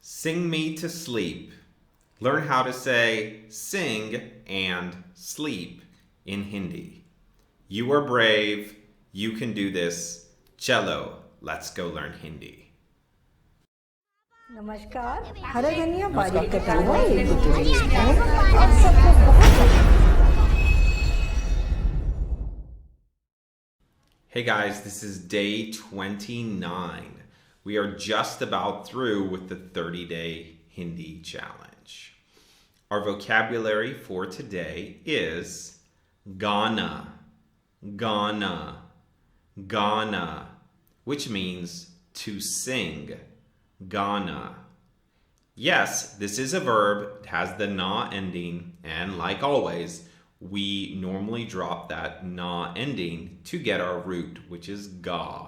Sing me to sleep. Learn how to say sing and sleep in Hindi. You are brave. You can do this. Chalo, let's go learn Hindi. नमस्कार, हरा धनिया बारीक कटा हुआ एक boutique आप सबको बहुत Hey guys, this is day 29. We are just about through with the 30-day Hindi challenge. Our vocabulary for today is Gana, Gana, Gana, which means to sing. Gana. Yes, this is a verb. It has the na ending, and like always, we normally drop that na ending to get our root, which is ga.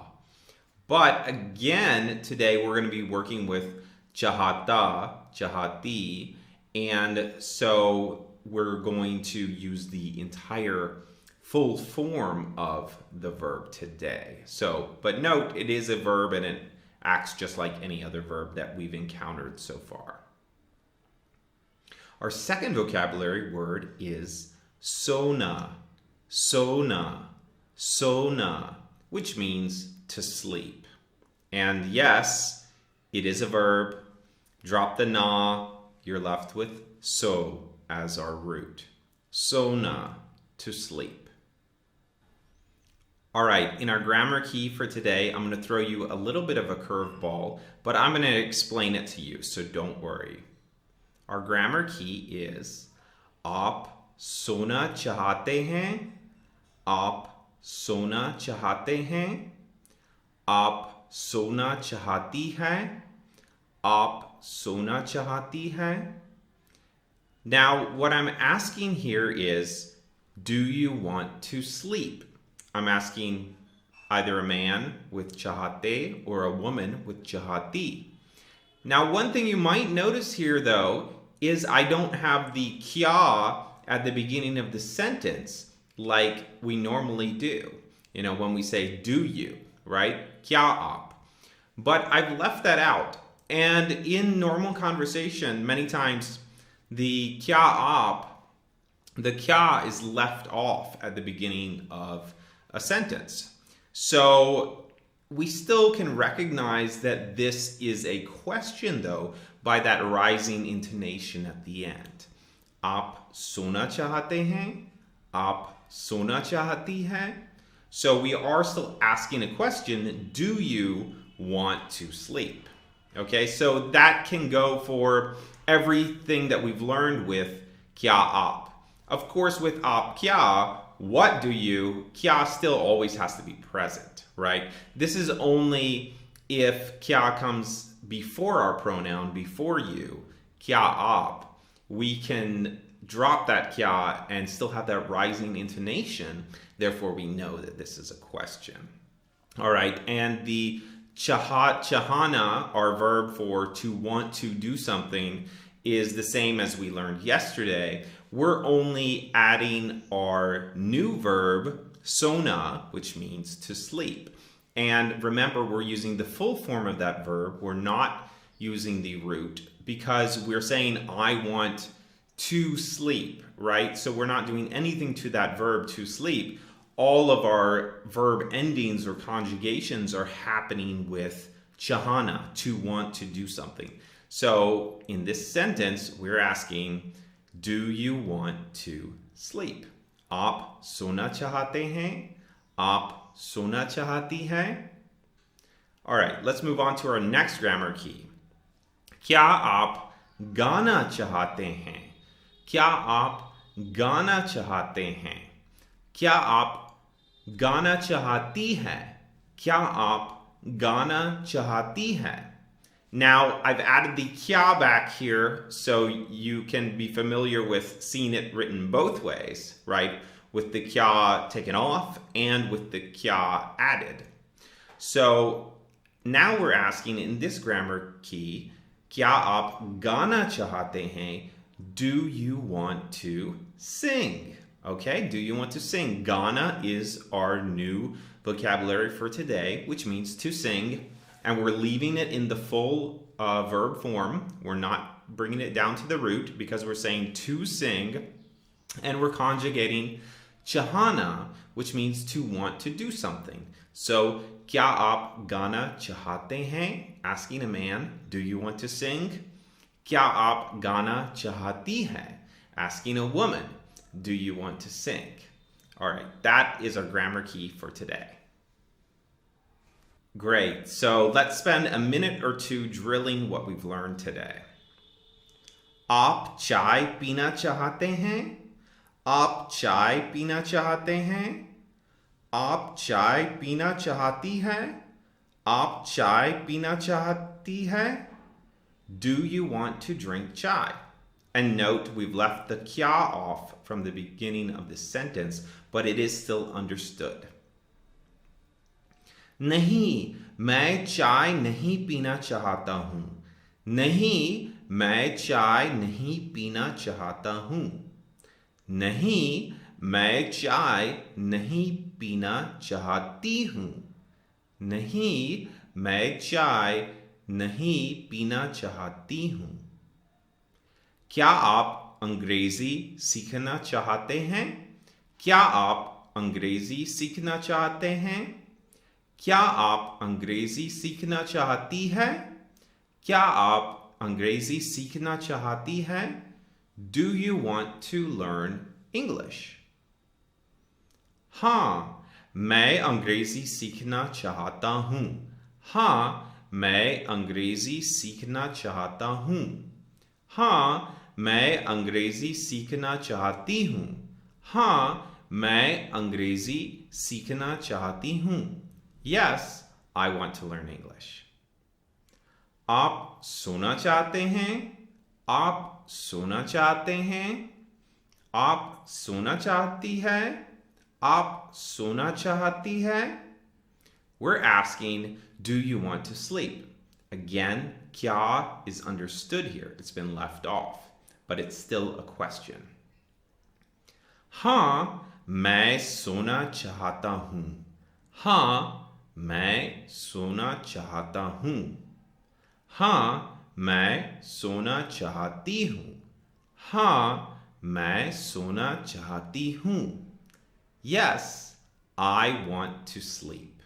But again, today we're going to be working with chahata, chahati, and so we're going to use the entire full form of the verb today. But note, it is a verb and it acts just like any other verb that we've encountered so far. Our second vocabulary word is sona, sona, sona, which means to sleep. And yes, it is a verb. Drop the na, you're left with so as our root. Sona, to sleep. All right, in our grammar key for today, I'm going to throw you a little bit of a curveball, but I'm going to explain it to you, so don't worry. Our grammar key is आप सोना चाहते हैं, आप सोना चाहते हैं, आप सोना चाहती है, आप सोना चाहती है. Now, what I'm asking here is, do you want to sleep? I'm asking either a man with chahate or a woman with chahati. Now, one thing you might notice here, though, is I don't have the kya at the beginning of the sentence like we normally do. You know, when we say do you, right? Kya aap. But I've left that out. And in normal conversation, many times the kya aap, the kya is left off at the beginning of a sentence. So we still can recognize that this is a question, though, by that rising intonation at the end. Aap sona chahate hain? Aap sona chahati hai? So we are still asking a question, do you want to sleep? Okay, so that can go for everything that we've learned with kya aap. Of course, with aap kya, what do you, kya still always has to be present, right? This is only if kya comes before our pronoun, before you, kya aap, we can drop that kya and still have that rising intonation. Therefore, we know that this is a question. All right, and the chahana, our verb for to want to do something, is the same as we learned yesterday. We're only adding our new verb, sona, which means to sleep. And remember, we're using the full form of that verb. We're not using the root because we're saying, I want to sleep, right? So we're not doing anything to that verb to sleep. All of our verb endings or conjugations are happening with chahana, to want to do something. So in this sentence, we're asking, do you want to sleep? Aap sona chahate hain? Aap sona chahati hai? All right, let's move on to our next grammar key. Kya aap gana chahate hain? Kya aap gana chahate hain? Kya aap gana chahati hai? Kya aap gana chahati hai? Now, I've added the kya back here so you can be familiar with seeing it written both ways, right? With the kya taken off and with the kya added. So now we're asking in this grammar key, kya aap gana chahate hain? Do you want to sing? Okay, do you want to sing? Gana is our new vocabulary for today, which means to sing. And we're leaving it in the full verb form. We're not bringing it down to the root because we're saying to sing, and we're conjugating chahana, which means to want to do something. So, kya aap gana chahate hain? Asking a man, do you want to sing? Kya aap gana chahati hai? Asking a woman, do you want to sing? All right, that is our grammar key for today. Great, so let's spend a minute or two drilling what we've learned today. Aap chai pina chahate hain? Aap chai pina chahate hain? Aap chai pina chahati hai? Aap chai pina chahati hai? Do you want to drink chai? And note, we've left the kya off from the beginning of the sentence, but it is still understood. नहीं, मैं चाय नहीं पीना चाहता हूँ. नहीं, मैं चाय नहीं पीना चाहता हूँ. नहीं, मैं चाय नहीं पीना चाहती हूँ. नहीं, मैं चाय नहीं पीना चाहती हूँ. क्या आप अंग्रेजी सीखना चाहते हैं? क्या आप अंग्रेजी सीखना चाहते हैं? क्या आप अंग्रेजी सीखना चाहती है? क्या आप अंग्रेजी सीखना चाहती है? Do you want to learn English? हाँ, मैं अंग्रेजी सीखना चाहता हूँ. हाँ, मैं अंग्रेजी सीखना चाहता हूँ. हाँ, मैं अंग्रेजी सीखना चाहती हूँ. हाँ, मैं अंग्रेजी सीखना चाहती हूँ. Yes, I want to learn English. आप सोना चाहते हैं? आप सोना चाहते हैं? आप सोना चाहती है? आप सोना चाहती है? We're asking, do you want to sleep? Again, kya is understood here. It's been left off, but it's still a question. हाँ, मैं सोना चाहता हूँ. हाँ, मैं सोना चाहता हूँ. हाँ, मैं सोना चाहती हूँ. हाँ, मैं सोना चाहती हूँ. Yes, I want to sleep.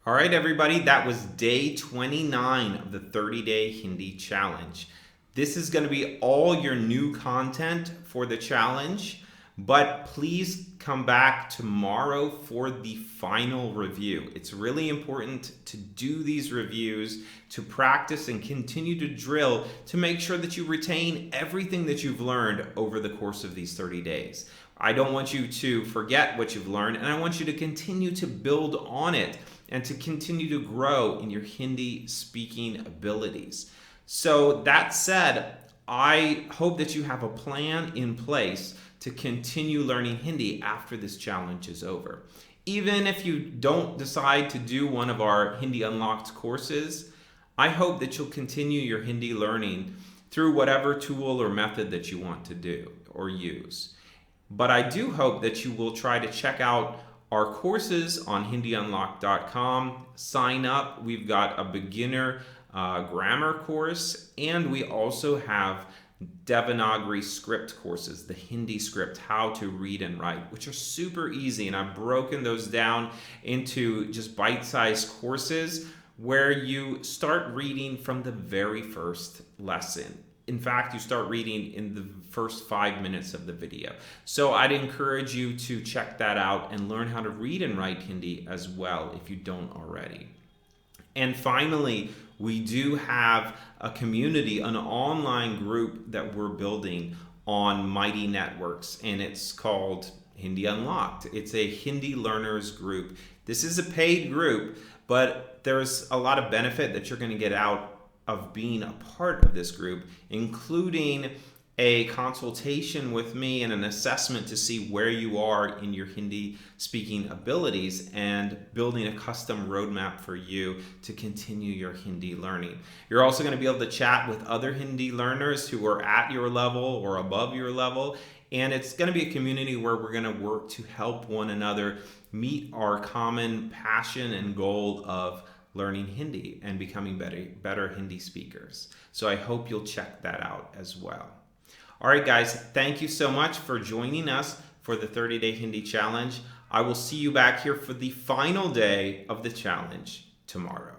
All right, everybody, that was day 29 of the 30-day Hindi challenge. This is going to be all your new content for the challenge, but please come back tomorrow for the final review. It's really important to do these reviews, to practice and continue to drill to make sure that you retain everything that you've learned over the course of these 30 days. I don't want you to forget what you've learned, and I want you to continue to build on it and to continue to grow in your Hindi speaking abilities. So that said, I hope that you have a plan in place to continue learning Hindi after this challenge is over. Even if you don't decide to do one of our Hindi Unlocked courses, I hope that you'll continue your Hindi learning through whatever tool or method that you want to do or use. But I do hope that you will try to check out our courses on HindiUnlocked.com. Sign up. We've got a beginner grammar course, and we also have Devanagari script courses, the Hindi script, how to read and write, which are super easy. And I've broken those down into just bite-sized courses where you start reading from the very first lesson. In fact, you start reading in the first 5 minutes of the video. So I'd encourage you to check that out and learn how to read and write Hindi as well if you don't already. And finally, we do have a community, an online group that we're building on Mighty Networks, and it's called Hindi Unlocked. It's a Hindi learners group. This is a paid group, but there's a lot of benefit that you're going to get out of being a part of this group, including a consultation with me and an assessment to see where you are in your Hindi speaking abilities and building a custom roadmap for you to continue your Hindi learning. You're also going to be able to chat with other Hindi learners who are at your level or above your level, And it's going to be a community where we're going to work to help one another meet our common passion and goal of learning Hindi and becoming better Hindi speakers. So I hope you'll check that out as well. All right, guys, thank you so much for joining us for the 30-day Hindi challenge. I will see you back here for the final day of the challenge tomorrow.